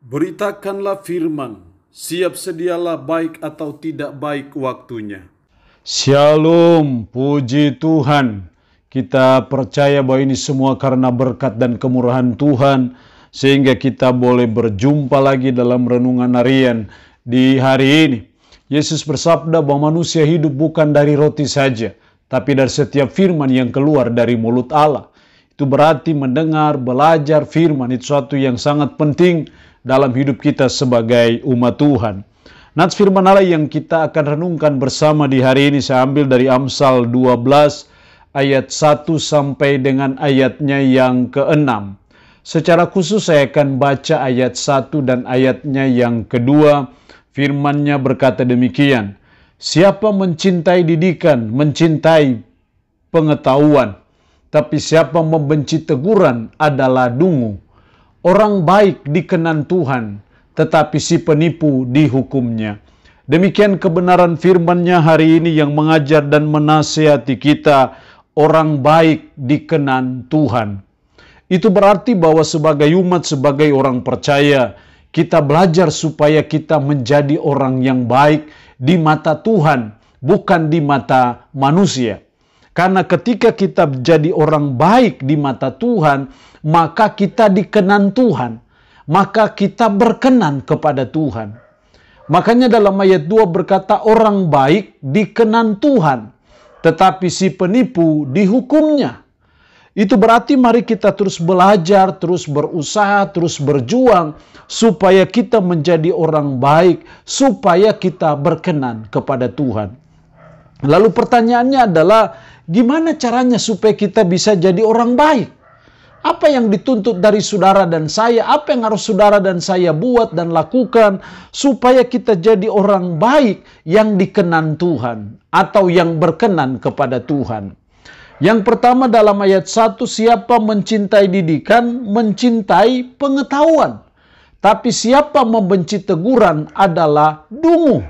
Beritakanlah firman, siap sedialah baik atau tidak baik waktunya. Shalom, puji Tuhan. Kita percaya bahwa ini semua karena berkat dan kemurahan Tuhan, sehingga kita boleh berjumpa lagi dalam renungan harian di hari ini. Yesus bersabda bahwa manusia hidup bukan dari roti saja, tapi dari setiap firman yang keluar dari mulut Allah. Itu berarti mendengar, belajar firman, itu suatu yang sangat penting dalam hidup kita sebagai umat Tuhan. Nats firman Allah yang kita akan renungkan bersama di hari ini saya ambil dari Amsal 12 ayat 1 sampai dengan ayatnya yang ke-6. Secara khusus saya akan baca ayat 1 dan ayatnya yang kedua. Firman-Nya berkata demikian, siapa mencintai didikan, mencintai pengetahuan, tapi siapa membenci teguran adalah dungu. Orang baik dikenan Tuhan, tetapi si penipu dihukumnya. Demikian kebenaran firman-Nya hari ini yang mengajar dan menasihati kita, orang baik dikenan Tuhan. Itu berarti bahwa sebagai umat, sebagai orang percaya, kita belajar supaya kita menjadi orang yang baik di mata Tuhan, bukan di mata manusia. Karena ketika kita jadi orang baik di mata Tuhan, maka kita dikenan Tuhan. Maka kita berkenan kepada Tuhan. Makanya dalam ayat 2 berkata orang baik dikenan Tuhan, tetapi si penipu dihukumnya. Itu berarti mari kita terus belajar, terus berusaha, terus berjuang, supaya kita menjadi orang baik, supaya kita berkenan kepada Tuhan. Lalu pertanyaannya adalah, gimana caranya supaya kita bisa jadi orang baik? Apa yang dituntut dari saudara dan saya? Apa yang harus saudara dan saya buat dan lakukan supaya kita jadi orang baik yang dikenan Tuhan atau yang berkenan kepada Tuhan? Yang pertama dalam ayat 1, siapa mencintai didikan, mencintai pengetahuan. Tapi siapa membenci teguran adalah dungu.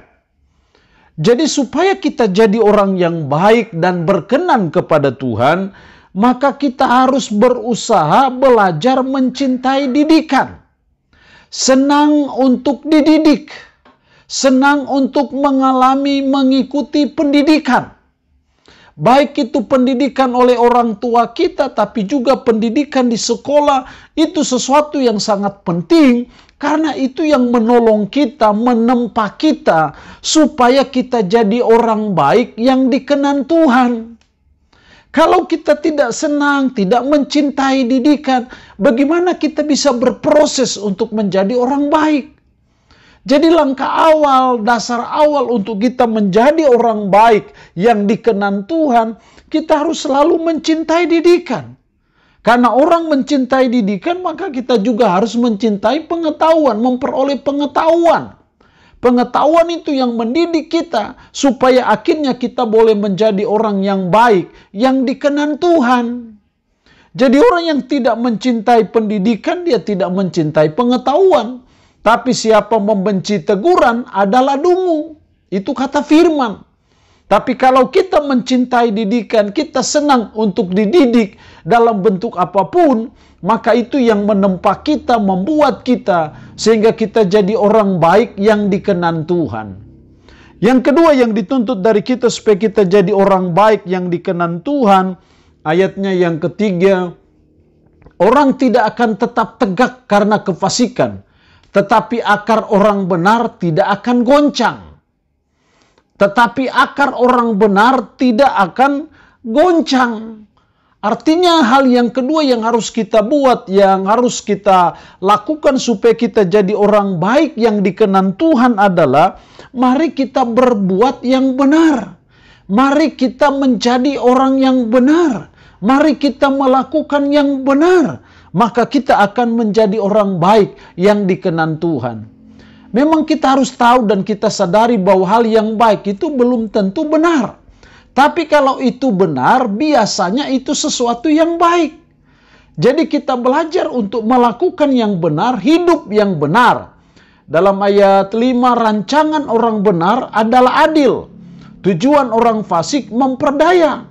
Jadi supaya kita jadi orang yang baik dan berkenan kepada Tuhan, maka kita harus berusaha belajar mencintai didikan. Senang untuk dididik. Senang untuk mengikuti pendidikan. Baik itu pendidikan oleh orang tua kita, tapi juga pendidikan di sekolah, itu sesuatu yang sangat penting. Karena itu yang menolong kita, menempa kita, supaya kita jadi orang baik yang dikenan Tuhan. Kalau kita tidak senang, tidak mencintai didikan, bagaimana kita bisa berproses untuk menjadi orang baik? Jadi langkah awal, dasar awal untuk kita menjadi orang baik yang dikenan Tuhan, kita harus selalu mencintai didikan. Karena orang mencintai didikan, maka kita juga harus mencintai pengetahuan, memperoleh pengetahuan. Pengetahuan itu yang mendidik kita, supaya akhirnya kita boleh menjadi orang yang baik, yang dikenan Tuhan. Jadi orang yang tidak mencintai pendidikan, dia tidak mencintai pengetahuan. Tapi siapa membenci teguran adalah dungu. Itu kata firman. Tapi kalau kita mencintai didikan, kita senang untuk dididik dalam bentuk apapun, maka itu yang menempa kita, membuat kita, sehingga kita jadi orang baik yang dikenan Tuhan. Yang kedua yang dituntut dari kita supaya kita jadi orang baik yang dikenan Tuhan, ayatnya yang ketiga, orang tidak akan tetap tegak karena kefasikan, tetapi akar orang benar tidak akan goncang. Tetapi akar orang benar tidak akan goncang. Artinya hal yang kedua yang harus kita buat, yang harus kita lakukan supaya kita jadi orang baik yang dikenan Tuhan adalah, mari kita berbuat yang benar. Mari kita menjadi orang yang benar. Mari kita melakukan yang benar. Maka kita akan menjadi orang baik yang dikenan Tuhan. Memang kita harus tahu dan kita sadari bahwa hal yang baik itu belum tentu benar. Tapi kalau itu benar, biasanya itu sesuatu yang baik. Jadi kita belajar untuk melakukan yang benar, hidup yang benar. Dalam ayat 5, rancangan orang benar adalah adil. Tujuan orang fasik memperdaya.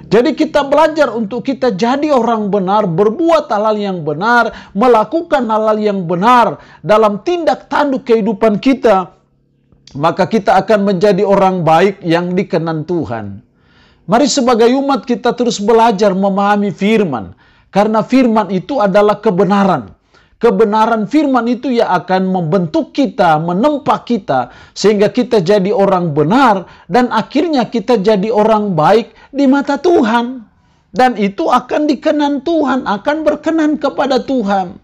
Jadi kita belajar untuk kita jadi orang benar, berbuat hal-hal yang benar, melakukan hal-hal yang benar dalam tindak tanduk kehidupan kita, maka kita akan menjadi orang baik yang dikenan Tuhan. Mari sebagai umat kita terus belajar memahami firman, karena firman itu adalah kebenaran. Kebenaran firman itu yang akan membentuk kita, menempa kita, sehingga kita jadi orang benar, dan akhirnya kita jadi orang baik di mata Tuhan. Dan itu akan dikenan Tuhan, akan berkenan kepada Tuhan.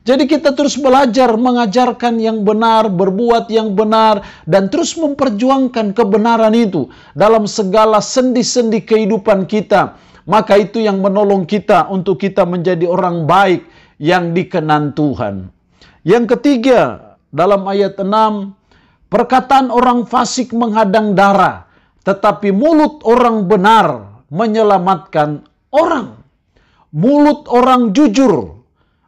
Jadi kita terus belajar mengajarkan yang benar, berbuat yang benar, dan terus memperjuangkan kebenaran itu dalam segala sendi-sendi kehidupan kita. Maka itu yang menolong kita untuk kita menjadi orang baik yang dikenan Tuhan. Yang ketiga, dalam ayat 6, perkataan orang fasik menghadang darah, tetapi mulut orang benar menyelamatkan orang. Mulut orang jujur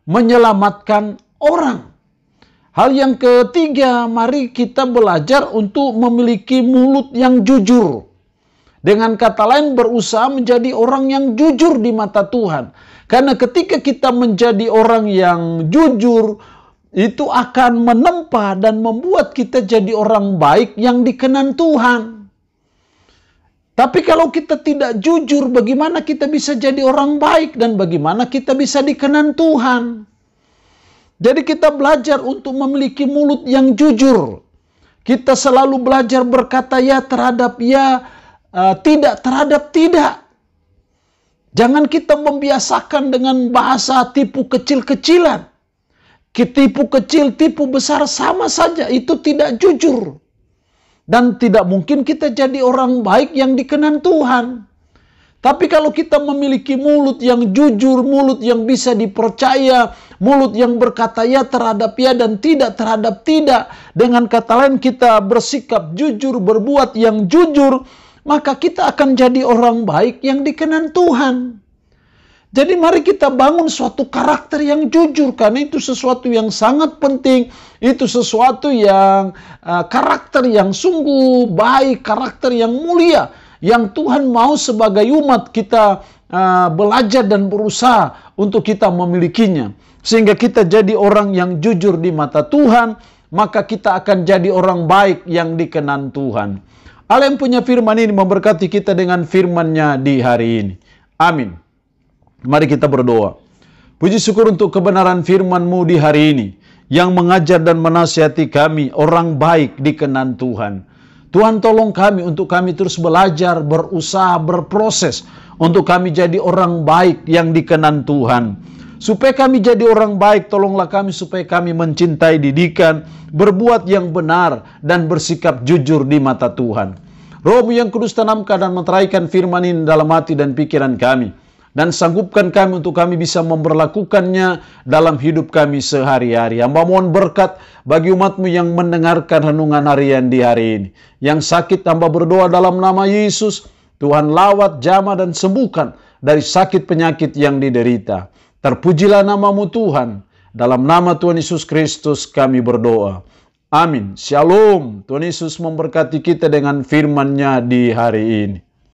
menyelamatkan orang. Hal yang ketiga, mari kita belajar untuk memiliki mulut yang jujur. Dengan kata lain, berusaha menjadi orang yang jujur di mata Tuhan. Karena ketika kita menjadi orang yang jujur, itu akan menempa dan membuat kita jadi orang baik yang dikenan Tuhan. Tapi kalau kita tidak jujur, bagaimana kita bisa jadi orang baik dan bagaimana kita bisa dikenan Tuhan? Jadi kita belajar untuk memiliki mulut yang jujur. Kita selalu belajar berkata ya terhadap ya, tidak terhadap tidak. Jangan kita membiasakan dengan bahasa tipu kecil-kecilan. Tipu kecil, tipu besar sama saja. Itu tidak jujur. Dan tidak mungkin kita jadi orang baik yang dikenan Tuhan. Tapi kalau kita memiliki mulut yang jujur, mulut yang bisa dipercaya, mulut yang berkata ya terhadap ya dan tidak terhadap tidak. Dengan kata lain kita bersikap jujur, berbuat yang jujur, maka kita akan jadi orang baik yang dikenan Tuhan. Jadi mari kita bangun suatu karakter yang jujur, karena itu sesuatu yang sangat penting. Itu sesuatu yang karakter yang sungguh baik, karakter yang mulia, yang Tuhan mau sebagai umat kita belajar dan berusaha untuk kita memilikinya. Sehingga kita jadi orang yang jujur di mata Tuhan, maka kita akan jadi orang baik yang dikenan Tuhan. Allah yang punya firman ini memberkati kita dengan firman-Nya di hari ini. Amin. Mari kita berdoa. Puji syukur untuk kebenaran firman-Mu di hari ini, yang mengajar dan menasihati kami, orang baik dikenan Tuhan. Tuhan tolong kami untuk kami terus belajar, berusaha, berproses, untuk kami jadi orang baik yang dikenan Tuhan. Supaya kami jadi orang baik, tolonglah kami supaya kami mencintai didikan, berbuat yang benar, dan bersikap jujur di mata Tuhan. Roh-Mu yang kudus tanamkan dan meteraikan firman ini dalam hati dan pikiran kami. Dan sanggupkan kami untuk kami bisa memperlakukannya dalam hidup kami sehari-hari. Hamba mohon berkat bagi umat-Mu yang mendengarkan renungan harian di hari ini. Yang sakit hamba berdoa dalam nama Yesus, Tuhan lawat, jamah, dan sembuhkan dari sakit penyakit yang diderita. Terpujilah nama-Mu Tuhan. Dalam nama Tuhan Yesus Kristus kami berdoa. Amin. Shalom. Tuhan Yesus memberkati kita dengan firman-Nya di hari ini.